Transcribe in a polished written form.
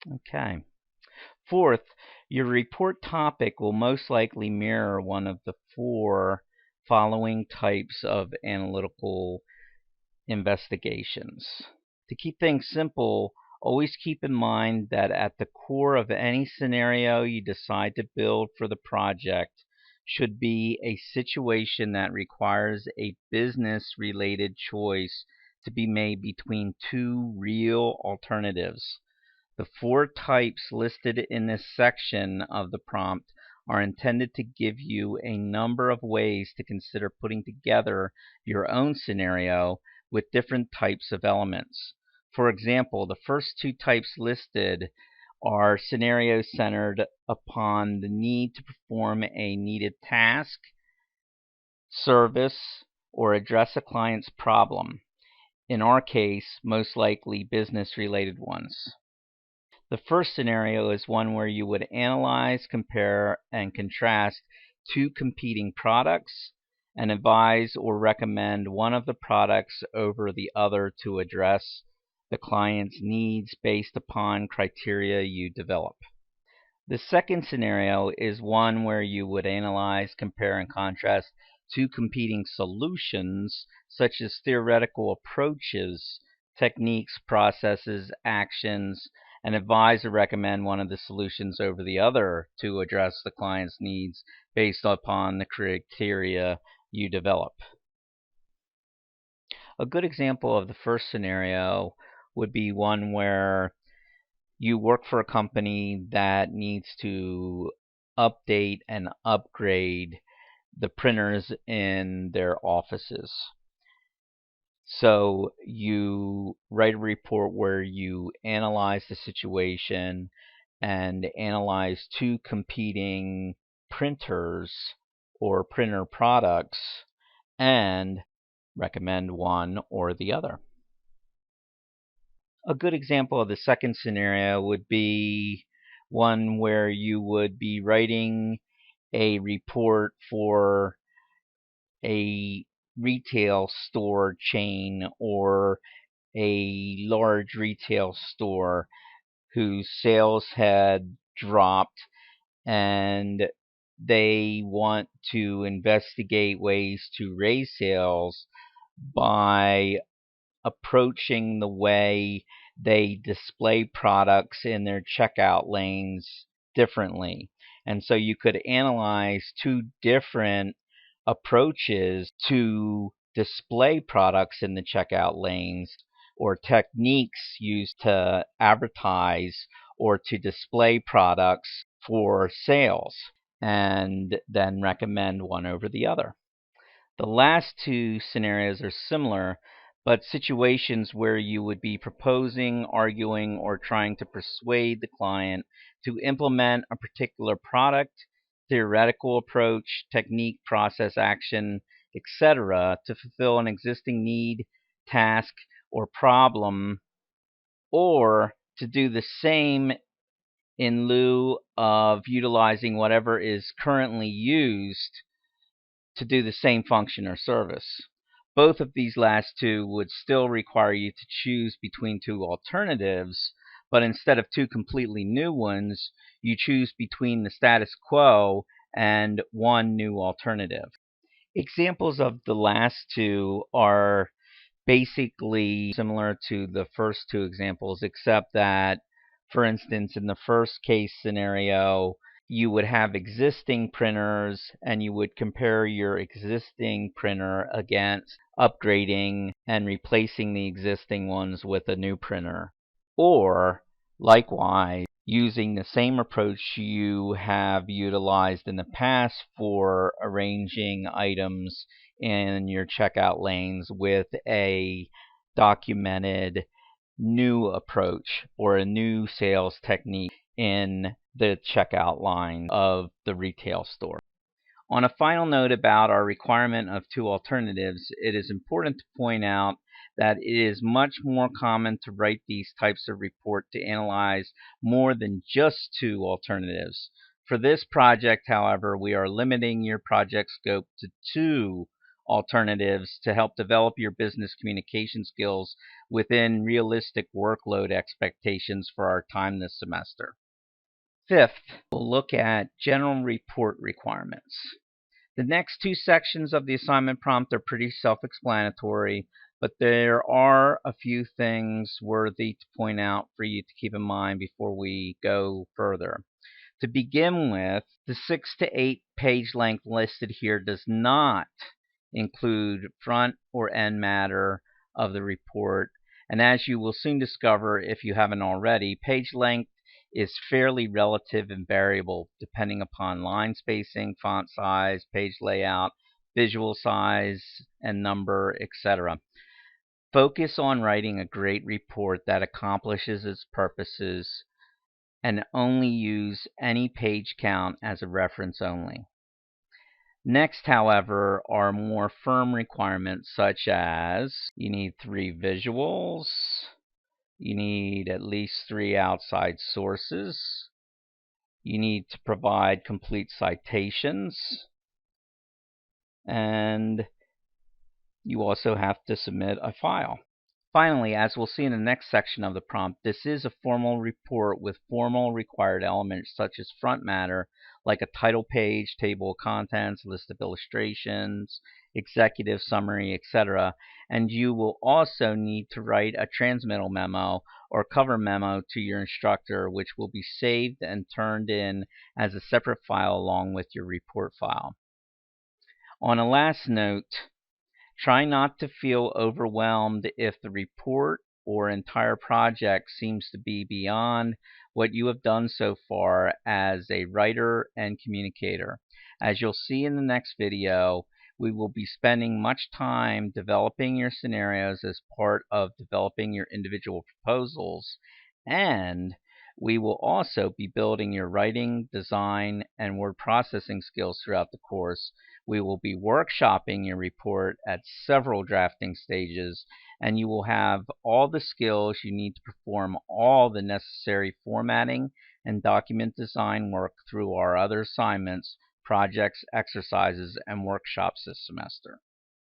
Okay. Fourth, your report topic will most likely mirror one of the four following types of analytical investigations. To keep things simple, always keep in mind that at the core of any scenario you decide to build for the project should be a situation that requires a business related choice to be made between two real alternatives. The four types listed in this section of the prompt are intended to give you a number of ways to consider putting together your own scenario with different types of elements. For example, the first two types listed are scenarios centered upon the need to perform a needed task, service, or address a client's problem. In our case, most likely business related ones. The first scenario is one where you would analyze, compare, and contrast two competing products and advise or recommend one of the products over the other to address the client's needs based upon criteria you develop. The second scenario is one where you would analyze, compare, and contrast two competing solutions, such as theoretical approaches, techniques, processes, actions, and advise or recommend one of the solutions over the other to address the client's needs based upon the criteria you develop. A good example of the first scenario would be one where you work for a company that needs to update and upgrade the printers in their offices. So you write a report where you analyze the situation and analyze two competing printers or printer products and recommend one or the other. A good example of the second scenario would be one where you would be writing a report for a retail store chain or a large retail store whose sales had dropped and they want to investigate ways to raise sales by approaching the way they display products in their checkout lanes differently. And so you could analyze two different approaches to display products in the checkout lanes or techniques used to advertise or to display products for sales and then recommend one over the other. The last two scenarios are similar, but situations where you would be proposing, arguing, or trying to persuade the client to implement a particular product, theoretical approach, technique, process, action, etc., to fulfill an existing need, task, or problem, or to do the same in lieu of utilizing whatever is currently used to do the same function or service. Both of these last two would still require you to choose between two alternatives, but instead of two completely new ones, you choose between the status quo and one new alternative. Examples of the last two are basically similar to the first two examples, except that, for instance, in the first case scenario, you would have existing printers and you would compare your existing printer against upgrading and replacing the existing ones with a new printer. Or, likewise, using the same approach you have utilized in the past for arranging items in your checkout lanes with a documented new approach or a new sales technique in the checkout line of the retail store. On a final note about our requirement of two alternatives, it is important to point out that it is much more common to write these types of report to analyze more than just two alternatives. For this project, however, we are limiting your project scope to two alternatives to help develop your business communication skills within realistic workload expectations for our time this semester. Fifth, we'll look at general report requirements. The next two sections of the assignment prompt are pretty self-explanatory, but there are a few things worthy to point out for you to keep in mind before we go further. To begin with, the 6 to 8 page length listed here does not include front or end matter of the report, and as you will soon discover if you haven't already, page length is fairly relative and variable depending upon line spacing, font size, page layout, visual size and number, etc. Focus on writing a great report that accomplishes its purposes and only use any page count as a reference only. Next, however, are more firm requirements such as you need 3 visuals, you need at least 3 outside sources, you need to provide complete citations, and you also have to submit a file. Finally, as we'll see in the next section of the prompt, this is a formal report with formal required elements such as front matter, like a title page, table of contents, list of illustrations, executive summary, etc. And you will also need to write a transmittal memo or cover memo to your instructor, which will be saved and turned in as a separate file along with your report file. On a last note, try not to feel overwhelmed if the report or entire project seems to be beyond what you have done so far as a writer and communicator. As you'll see in the next video, we will be spending much time developing your scenarios as part of developing your individual proposals, and we will also be building your writing, design, and word processing skills throughout the course. We will be workshopping your report at several drafting stages, and you will have all the skills you need to perform all the necessary formatting and document design work through our other assignments, projects, exercises, and workshops this semester.